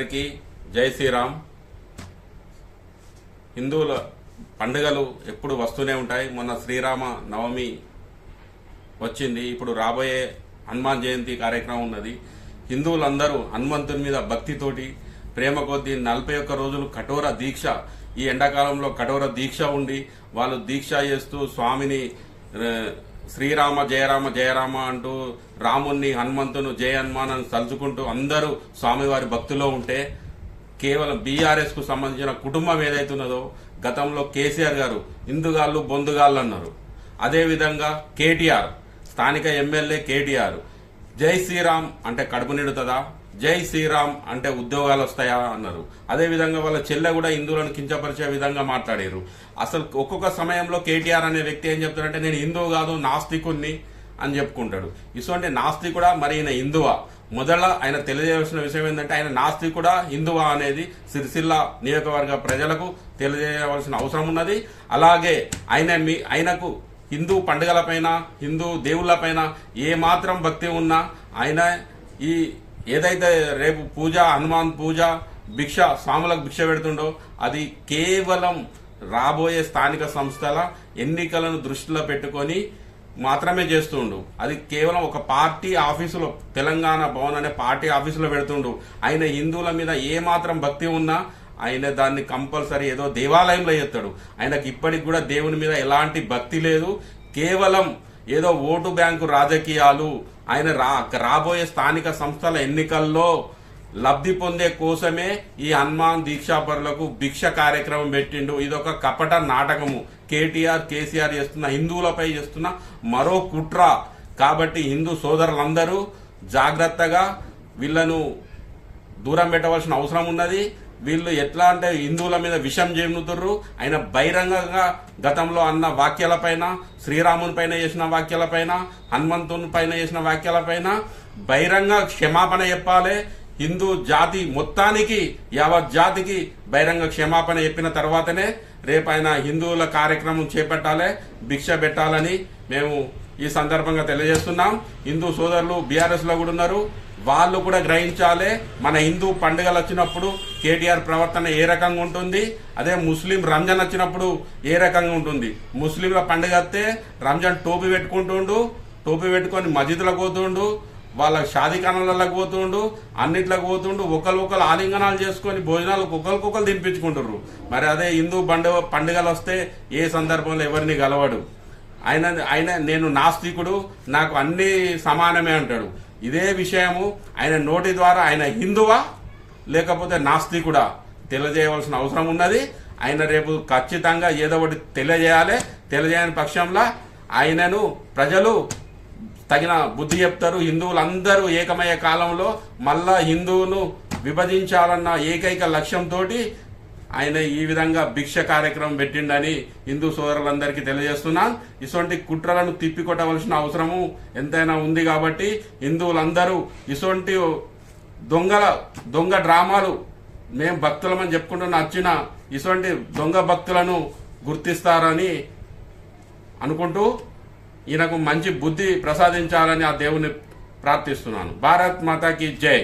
అందరికీ జై శ్రీరామ్. హిందువుల పండుగలు ఎప్పుడు వస్తూనే ఉంటాయి. మొన్న శ్రీరామ నవమి వచ్చింది, ఇప్పుడు రాబోయే హనుమాన్ జయంతి కార్యక్రమం ఉన్నది. హిందువులందరూ హనుమంతుని మీద భక్తితోటి ప్రేమ కొద్దీ 41 రోజులు కఠోర దీక్ష, ఈ ఎండాకాలంలో కఠోర దీక్ష ఉండి వాళ్ళు దీక్ష చేస్తూ స్వామిని శ్రీరామ జయరామ జయరామ అంటూ రాముణ్ణి హనుమంతును జయ హనుమాన్ అని తలుచుకుంటూ అందరూ స్వామివారి భక్తిలో ఉంటే కేవలం బీఆర్ఎస్ కు సంబంధించిన కుటుంబం ఏదైతున్నదో గతంలో కేసీఆర్ గారు ఇందుగాళ్ళు బొందుగాళ్ళు అన్నారు. అదేవిధంగా కేటీఆర్ స్థానిక ఎమ్మెల్యే కేటీఆర్ జై శ్రీరామ్ అంటే కడుపు నిండుతుందా, జై శ్రీరామ్ అంటే ఉద్యోగాలు వస్తాయా అన్నారు. అదేవిధంగా వాళ్ళ చెల్లె కూడా హిందువులను కించపరిచే విధంగా మాట్లాడారు. అసలు ఒక్కొక్క సమయంలో కేటీఆర్ అనే వ్యక్తి ఏం చెప్తాడంటే నేను హిందువు కాదు నాస్తికుణ్ణి అని చెప్పుకుంటాడు. ఇటువంటి నాస్తికుడా మరి ఈయన హిందువా? మొదల ఆయన తెలియజేయాల్సిన విషయం ఏంటంటే ఆయన నాస్తికుడా హిందువా అనేది సిరిసిల్ల నియోజకవర్గ ప్రజలకు తెలియజేయవలసిన అవసరం ఉన్నది. అలాగే ఆయనకు హిందూ పండుగలపైన హిందూ దేవుళ్లపైన ఏమాత్రం భక్తి ఉన్నా ఆయన ఈ ఏదైతే రేపు పూజ హనుమాన్ పూజ భిక్ష స్వాములకు భిక్ష పెడుతుండో అది కేవలం రాబోయే స్థానిక సంస్థల ఎన్నికలను దృష్టిలో పెట్టుకొని మాత్రమే చేస్తుండు. అది కేవలం ఒక పార్టీ ఆఫీసులో, తెలంగాణ భవన్ అనే పార్టీ ఆఫీసులో పెడుతుండు. ఆయన హిందువుల మీద ఏమాత్రం భక్తి ఉన్నా ఆయన దాన్ని కంపల్సరీ ఏదో దేవాలయంలో చేస్తాడు. ఆయనకి ఇప్పటికి కూడా దేవుని మీద ఎలాంటి భక్తి లేదు. కేవలం ఏదో ఓటు బ్యాంకు రాజకీయాలు, ఆయన రాబోయే స్థానిక సంస్థల ఎన్నికల్లో లబ్ధి పొందే కోసమే ఈ హనుమాన్ దీక్షాపరులకు భిక్ష కార్యక్రమం పెట్టిండు. ఇదొక కపట నాటకము. కేటీఆర్ కేసీఆర్ చేస్తున్న హిందువులపై చేస్తున్న మరో కుట్ర. కాబట్టి హిందూ సోదరులందరూ జాగ్రత్తగా వీళ్లను దూరం పెట్టవలసిన అవసరం ఉన్నది. వీళ్ళు ఎట్లా అంటే హిందువుల మీద విషం చెబుతుర్రు. ఆయన బహిరంగంగా గతంలో అన్న వ్యాఖ్యలపైన, శ్రీరాముని పైన చేసిన వ్యాఖ్యలపైన, హనుమంతుని పైన చేసిన వ్యాఖ్యలపైన బహిరంగ క్షమాపణ చెప్పాలి. హిందూ జాతి మొత్తానికి, యావత్ జాతికి బహిరంగ క్షమాపణ చెప్పిన తర్వాతనే రేపు ఆయన హిందువుల కార్యక్రమం చేపట్టాలి, భిక్ష పెట్టాలని మేము ఈ సందర్భంగా తెలియజేస్తున్నాం. హిందూ సోదరులు బీఆర్ఎస్ లో కూడా ఉన్నారు, వాళ్ళు కూడా గ్రహించాలి. మన హిందూ పండుగలు వచ్చినప్పుడు కేటీఆర్ ప్రవర్తన ఏ రకంగా ఉంటుంది, అదే ముస్లిం రంజాన్ వచ్చినప్పుడు ఏ రకంగా ఉంటుంది. ముస్లింల పండుగ వస్తే రంజాన్ టోపీ పెట్టుకుంటుండు, టోపీ పెట్టుకొని మస్జిద్లకు పోతుండు, వాళ్ళ షాదీఖానాలకు పోతుండు, అన్నిట్లకు పోతుండు, ఒకరు ఆలింగనాలు చేసుకొని భోజనాలు ఒకరికొకరు తినిపించుకుంటుర్రు. మరి అదే హిందూ పండుగలు వస్తే ఏ సందర్భంలో ఎవరిని గలవడు. ఆయన నేను నాస్తికుడు, నాకు అన్ని సమానమే అంటాడు. ఇదే విషయము ఆయన నోటి ద్వారా ఆయన హిందువా లేకపోతే నాస్తికుడా తెలియజేయవలసిన అవసరం ఉన్నది. ఆయన రేపు ఖచ్చితంగా ఏదో ఒకటి తెలియజేయాలి. తెలియజేయని పక్షంలో ఆయనను ప్రజలు తగిన బుద్ధి చెప్తారు. హిందువులందరూ ఏకమయ్యే కాలంలో మళ్ళా హిందువును విభజించాలన్న ఏకైక లక్ష్యంతో ఆయన ఈ విధంగా భిక్ష కార్యక్రమం పెట్టిండని హిందూ సోదరులందరికీ తెలియజేస్తున్నాను. ఇటువంటి కుట్రలను తిప్పికొట్టవలసిన అవసరము ఎంతైనా ఉంది. కాబట్టి హిందువులందరూ ఇటువంటి దొంగ డ్రామాలు మేము భక్తులమని చెప్పుకుంటున్న వచ్చిన ఇటువంటి దొంగ భక్తులను గుర్తిస్తారని అనుకుంటూ ఈయనకు మంచి బుద్ధి ప్రసాదించాలని ఆ దేవుని ప్రార్థిస్తున్నాను. భారత్ మాతాకి జై.